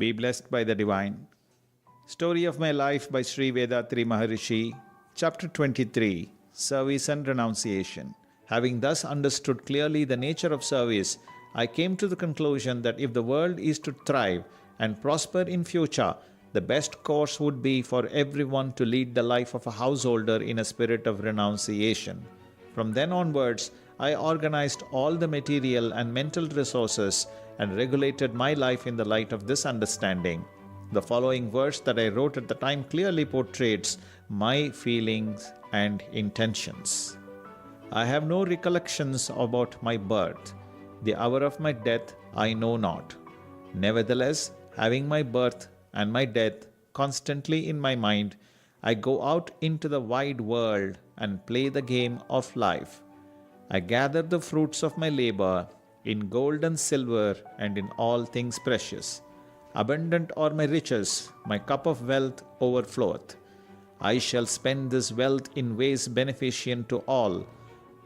Be blessed by the divine. Story of my life by Sri Vethathiri Maharishi, Chapter 23, Service and Renunciation. Having thus understood clearly the nature of service, I came to the conclusion that if the world is to thrive and prosper in future, the best course would be for everyone to lead the life of a householder in a spirit of renunciation. From then onwards, I organized all the material and mental resources and regulated my life in the light of this understanding. The following verse that I wrote at the time clearly portrays my feelings and intentions. I have no recollections about my birth. The hour of my death I know not. Nevertheless, having my birth and my death constantly in my mind, I go out into the wide world and play the game of life. I gather the fruits of my labor in gold and silver and in all things precious. Abundant are my riches, my cup of wealth overfloweth. I shall spend this wealth in ways beneficent to all.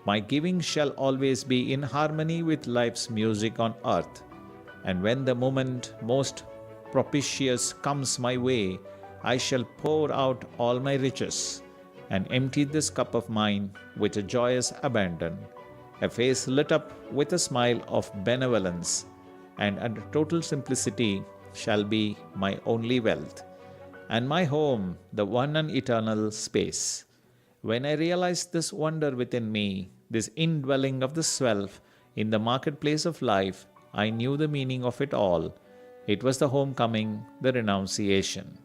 My giving shall always be in harmony with life's music on earth. And when the moment most propitious comes my way, I shall pour out all my riches and empty this cup of mine with a joyous abandon. A face lit up with a smile of benevolence, and a total simplicity shall be my only wealth, and my home the one and eternal space. When I realized this wonder within me, this indwelling of the self in the marketplace of life, I knew the meaning of it all. It was the homecoming, the renunciation.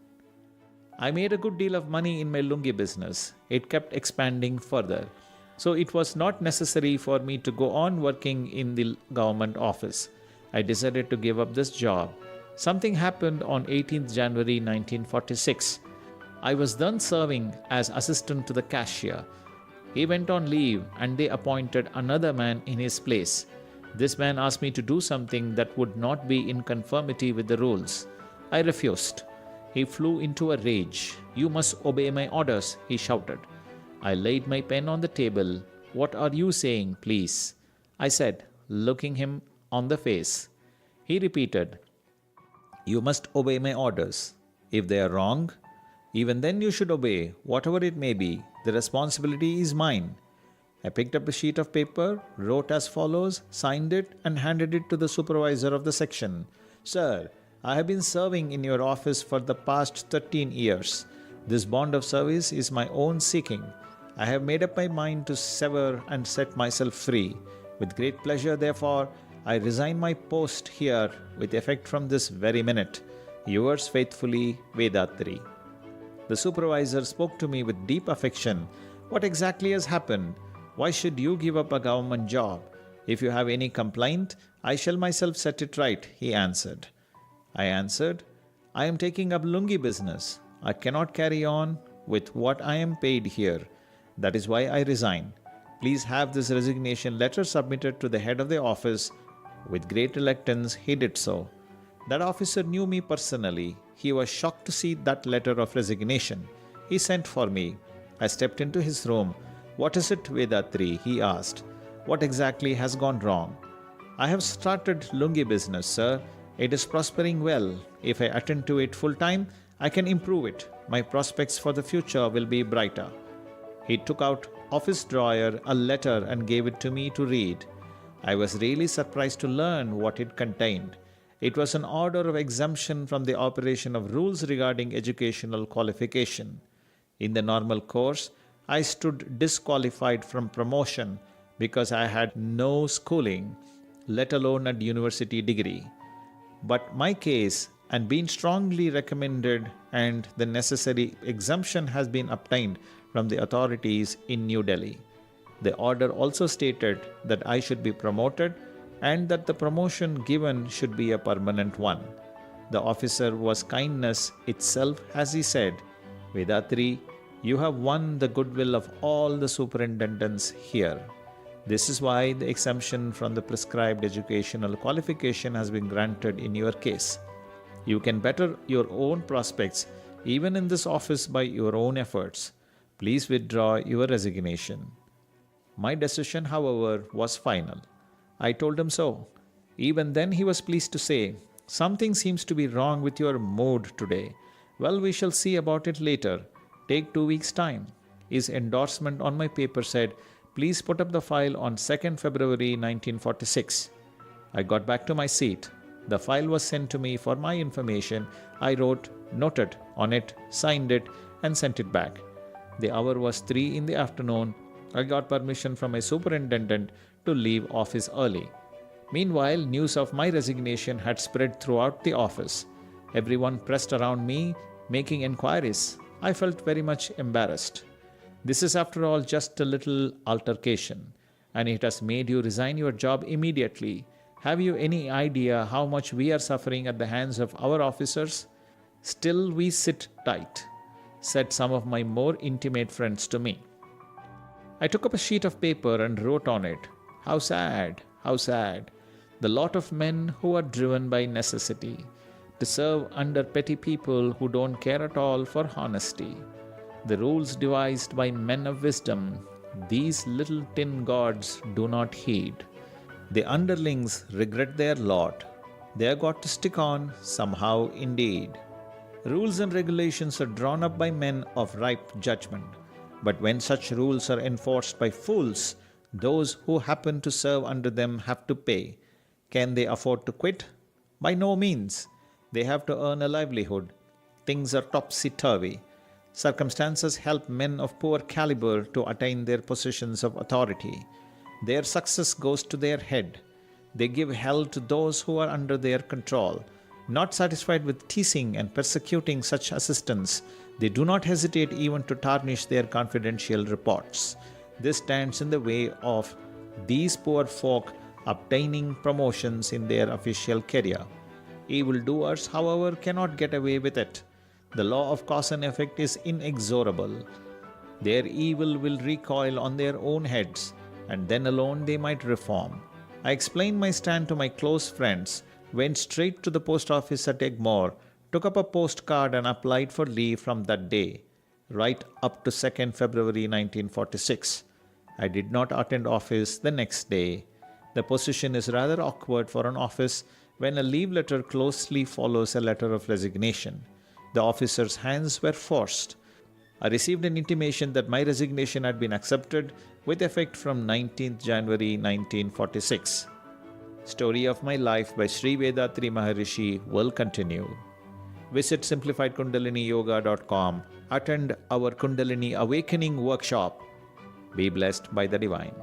I made a good deal of money in my lungi business. It kept expanding further. So it was not necessary for me to go on working in the government office. I decided to give up this job. Something happened on 18th January 1946. I was then serving as assistant to the cashier. He went on leave and they appointed another man in his place. This man asked me to do something that would not be in conformity with the rules. I refused. He flew into a rage. "You must obey my orders," he shouted. I laid my pen on the table. "What are you saying, please?" I said, looking him on the face. He repeated, "You must obey my orders. If they are wrong, even then you should obey, whatever it may be. The responsibility is mine." I picked up a sheet of paper, wrote as follows, signed it, and handed it to the supervisor of the section. "Sir, I have been serving in your office for the past 13 years. This bond of service is my own seeking. I have made up my mind to sever and set myself free. With great pleasure, therefore, I resign my post here with effect from this very minute. Yours faithfully, Vethathiri." The supervisor spoke to me with deep affection. "What exactly has happened? Why should you give up a government job? If you have any complaint, I shall myself set it right," he answered. I answered, "I am taking up lungi business. I cannot carry on with what I am paid here. That is why I resign. Please have this resignation letter submitted to the head of the office." With great reluctance, he did so. That officer knew me personally. He was shocked to see that letter of resignation. He sent for me. I stepped into his room. "What is it, Vethathiri?" he asked. "What exactly has gone wrong?" "I have started lungi business, sir. It is prospering well. If I attend to it full time, I can improve it. My prospects for the future will be brighter." He took out of his drawer a letter and gave it to me to read. I was really surprised to learn what it contained. It was an order of exemption from the operation of rules regarding educational qualification. In the normal course, I stood disqualified from promotion because I had no schooling, let alone a university degree. But my case and been strongly recommended, and the necessary exemption has been obtained from the authorities in New Delhi. The order also stated that I should be promoted and that the promotion given should be a permanent one. The officer was kindness itself as he said, "Vethathiri, you have won the goodwill of all the superintendents here. This is why the exemption from the prescribed educational qualification has been granted in your case. You can better your own prospects even in this office by your own efforts. Please withdraw your resignation." My decision, however, was final. I told him so. Even then he was pleased to say, Something seems to be wrong with your mood today. Well, we shall see about it later. Take 2 weeks' time. His endorsement on my paper said, please put up the file on 2nd February 1946. I got back to my seat. The file was sent to me for my information. I wrote, noted on it, signed it, and sent it back. The hour was 3 in the afternoon. I got permission from my superintendent to leave office early. Meanwhile, news of my resignation had spread throughout the office. Everyone pressed around me, making inquiries. I felt very much embarrassed. This is, after all, just a little altercation, and it has made you resign your job immediately. Have you any idea how much we are suffering at the hands of our officers? Still we sit tight, said some of my more intimate friends to me. I took up a sheet of paper and wrote on it, how sad, the lot of men who are driven by necessity to serve under petty people who don't care at all for honesty. The rules devised by men of wisdom, these little tin gods do not heed. The underlings regret their lot. They are got to stick on somehow indeed. Rules and regulations are drawn up by men of ripe judgment. But when such rules are enforced by fools, those who happen to serve under them have to pay. Can they afford to quit? By no means. They have to earn a livelihood. Things are topsy-turvy. Circumstances help men of poor caliber to attain their positions of authority. Their success goes to their head. They give hell to those who are under their control. Not satisfied with teasing and persecuting such assistants, they do not hesitate even to tarnish their confidential reports. This stands in the way of these poor folk obtaining promotions in their official career. Evildoers, however, cannot get away with it. The law of cause and effect is inexorable. Their evil will recoil on their own heads, and then alone they might reform. I explained my stand to my close friends, went straight to the post office at Egmore, took up a postcard and applied for leave from that day, right up to 2nd February 1946. I did not attend office the next day. The position is rather awkward for an office when a leave letter closely follows a letter of resignation. The officer's hands were forced. I received an intimation that my resignation had been accepted with effect from 19th January 1946. Story of My Life by Sri Vethathiri Maharishi will continue. Visit simplifiedkundaliniyoga.com. Attend our Kundalini Awakening workshop. Be blessed by the Divine.